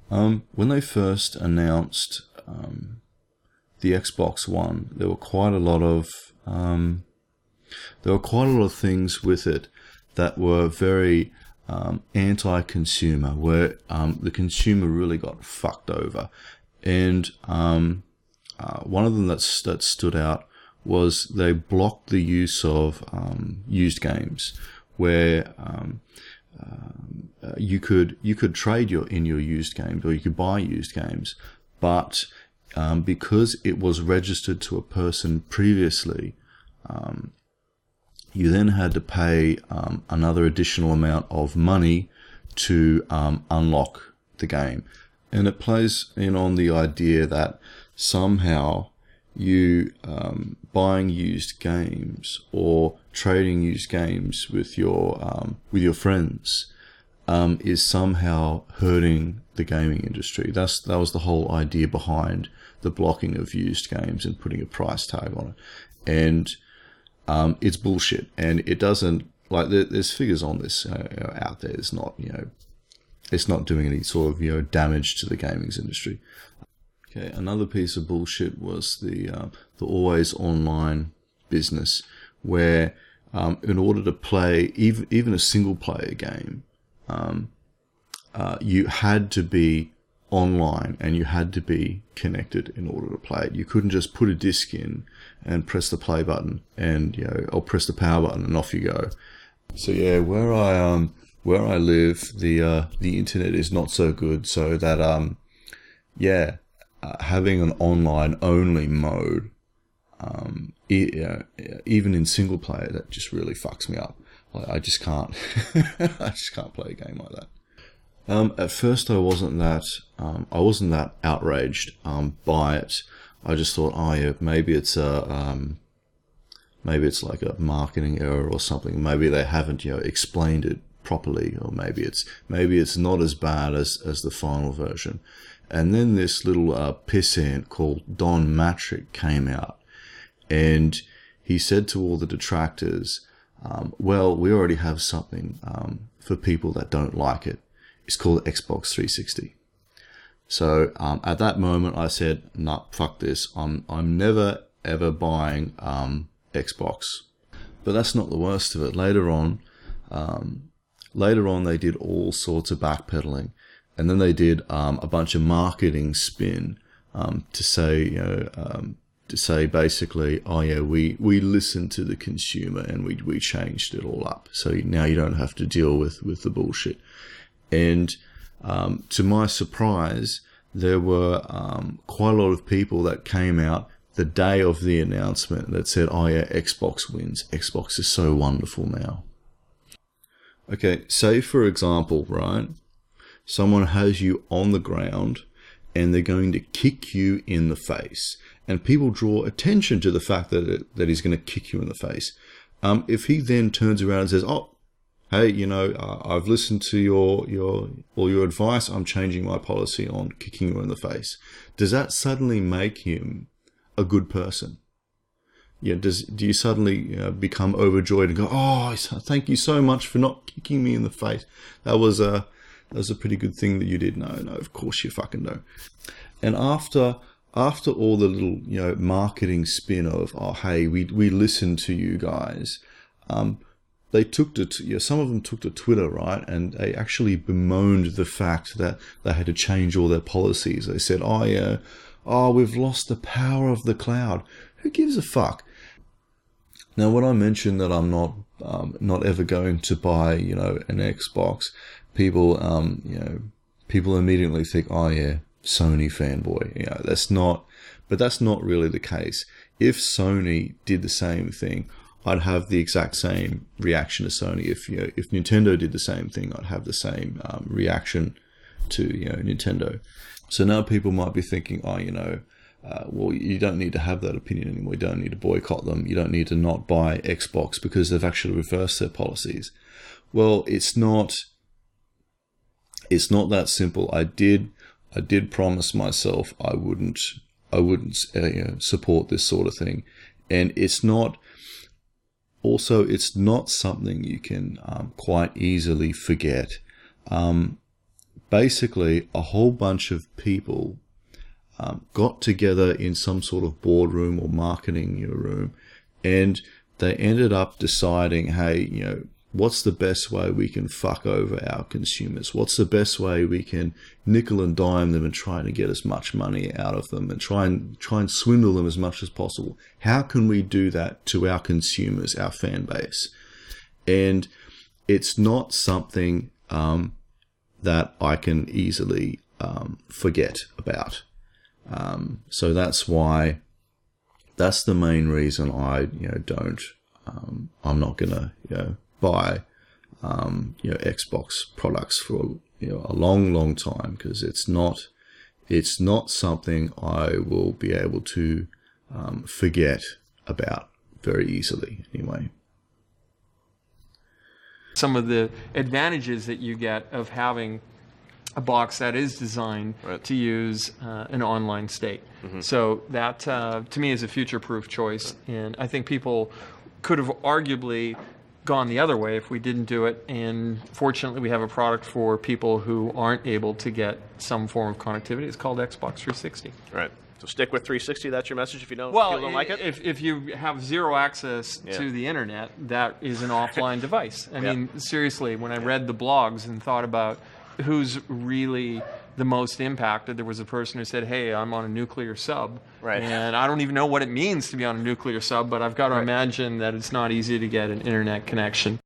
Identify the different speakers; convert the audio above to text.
Speaker 1: When they first announced the Xbox One, there were quite a lot of things with it that were very anti-consumer, where the consumer really got fucked over. And one of them that stood out was they blocked the use of used games, where you could trade your used games, or you could buy used games, but because it was registered to a person previously, you then had to pay another additional amount of money to unlock the game. And it plays in on the idea that somehow you buying used games or trading used games with your friends is somehow hurting the gaming industry. That was the whole idea behind the blocking of used games and putting a price tag on it. And it's bullshit, and it doesn't, like, there's figures on this out there. It's not, it's not doing any sort of damage to the gaming industry. Okay, another piece of bullshit was the always online business, where in order to play even a single player game, you had to be online and you had to be connected in order to play it. You couldn't just put a disc in and press the play button and or press the power button and off you go. So yeah, where I live, the internet is not so good, so that having an online only mode, even in single player, that just really fucks me up. I just can't I just can't play a game like that. At first I wasn't that outraged by it. I just thought, maybe it's like a marketing error or something. Maybe they haven't explained it properly, or maybe it's not as bad as the final version. And then this little pissant called Don Matrick came out, and he said to all the detractors, well, we already have something for people that don't like it. It's called Xbox 360. So at that moment, I said, "Nah, fuck this. I'm never ever buying Xbox." But that's not the worst of it. Later on, they did all sorts of backpedaling, and then they did a bunch of marketing spin to say basically, we listened to the consumer and we changed it all up. So now you don't have to deal with the bullshit. And to my surprise, there were quite a lot of people that came out the day of the announcement that said, Xbox wins. Xbox is so wonderful now. Okay, say for example, right, someone has you on the ground and they're going to kick you in the face. And people draw attention to the fact that he's going to kick you in the face. If he then turns around and says, hey, I've listened to all your advice, I'm changing my policy on kicking you in the face, does that suddenly make him a good person? Do you suddenly become overjoyed and go, thank you so much for not kicking me in the face? That was a pretty good thing that you did. No, of course you fucking don't. And after all the little marketing spin of, hey, we listened to you guys, they took to some of them took to Twitter, right, and they actually bemoaned the fact that they had to change all their policies. They said, we've lost the power of the cloud. Who gives a fuck? Now, when I mentioned that I'm not ever going to buy an Xbox, people immediately think, Sony fanboy. That's not really the case. If Sony did the same thing, I'd have the exact same reaction to Sony. If Nintendo did the same thing, I'd have the same reaction to Nintendo. So now people might be thinking, well, you don't need to have that opinion anymore. You don't need to boycott them. You don't need to not buy Xbox because they've actually reversed their policies. Well, it's not that simple. I did promise myself I wouldn't support this sort of thing, and it's not something you can quite easily forget. basically a whole bunch of people got together in some sort of boardroom or marketing room, and they ended up deciding, hey, what's the best way we can fuck over our consumers? What's the best way we can nickel and dime them and try to get as much money out of them and try and swindle them as much as possible? How can we do that to our consumers, our fan base? And it's not something that I can easily forget about. So that's the main reason I don't. I'm not gonna buy Xbox products for a long time, because it's not something I will be able to forget about very easily anyway.
Speaker 2: Some of the advantages that you get of having a box that is designed to use an online state. So that, to me, is a future-proof choice. And I think people could have arguably gone the other way if we didn't do it. And fortunately, we have a product for people who aren't able to get some form of connectivity. It's called Xbox 360.
Speaker 3: Right. So stick with 360. That's your message if you don't, like it?
Speaker 2: If you have zero access to the internet, that is an offline device. I mean, seriously, when I read the blogs and thought about who's really the most impacted, there was a person who said, hey, I'm on a nuclear sub.
Speaker 3: Right.
Speaker 2: And I don't even know what it means to be on a nuclear sub, but I've got to imagine that it's not easy to get an internet connection.